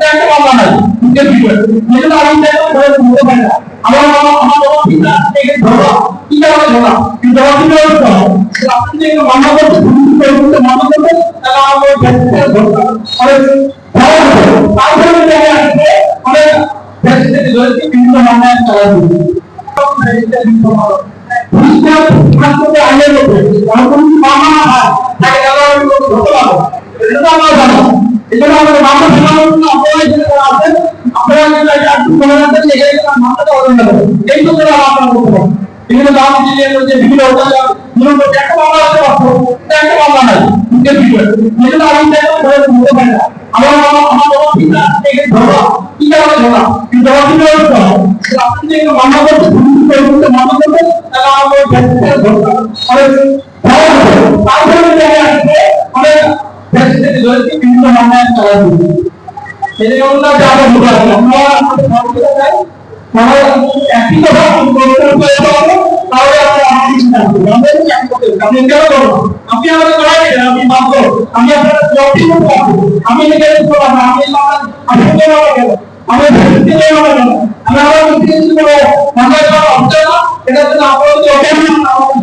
একটা মামলা নাই নিজের বিষয় যেটা আমি চাইবো ধরে বুঝতে পারি না আমার বাবা ঠিক না থেকে ধরো কি কারণে ধরা কিন্তু ধরা কি কারণে ধরা আপনি যে মামলা করতে মামলা করতে তাহলে আমার ব্যক্তিগত ধরা অনেক তারপরে জায়গা আছে অনেক ব্যক্তিগত ধরে বিভিন্ন মামলা চালা দিবে হাসপাতালে আইনের মধ্যে কোনো মামলা না হয় তাকে আমি ধরতে পারবো এটা আমরা জানো এজন্য আমাদের মামলা সমাধান আপনারা যেটা আছেন আপনারা যদি একটু সমাধান করেন এখানে মামলাটা অন্য হবে এই তো আমরা আপনারা করতে পারবো বিভিন্ন দাম দিয়ে যে বিভিন্ন অত্যাচার মূলত একটা মামলা আছে পারবো একটা মামলা নাই নিজের বিষয় যেটা আমি চাইবো ধরে বুঝতে পারি না আমার বাবা ঠিক না থেকে ধরা কি কারণে ধরা কিন্তু ধরা কি কারণে ধরা আপনি যে মামলা করতে মামলা করতে তাহলে আমার ব্যক্তিগত ধরা অনেক তারপরে জায়গা আছে অনেক ব্যক্তিগত ধরে বিভিন্ন মামলা চালা দিবে এই জন্য যারা ভোটার আমরা আমাদের সরকার চাই মানে একই কথা পরিবর্তন করে পাবো তাহলে আমরা চিন্তা করব আমরা কি করতে আপনি কেন করব আপনি আমাদের করাই দেন আপনি মানবো আমি আপনার জবাবটি করব আমি নিজে করব না আমি আপনি কেন করব আমি ব্যক্তি কেন করব আমি আমার ব্যক্তি কিছু করব মানে করা হচ্ছে না এটা তো আপনাদের জবাব না আমাদের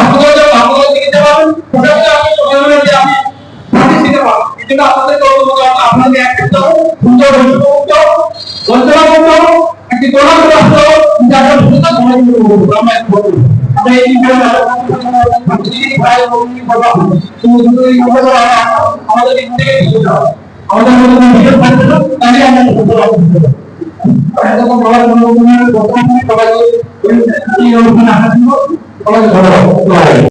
আপনাদের জন্য আপনাদের দিকে যাবেন ওটা আমি বললাম যে আমি পার্টি দিতে পারবো কিন্তু আপনাদের কর্তব্য আপনাদের একটা সুন্দর বঞ্চনা করতে একটি প্রধান রাষ্ট্র যারা সুন্দর ধরে আমরা এক বলবো আমরা এই আমাদের দিক থেকে আমাদের মধ্যে ভিডিও থাকবে না তাহলে আমরা সুন্দর এরকম বলার কোনো প্রথম সবাইকে এই অনুষ্ঠানে আসার জন্য সবাইকে ধন্যবাদ।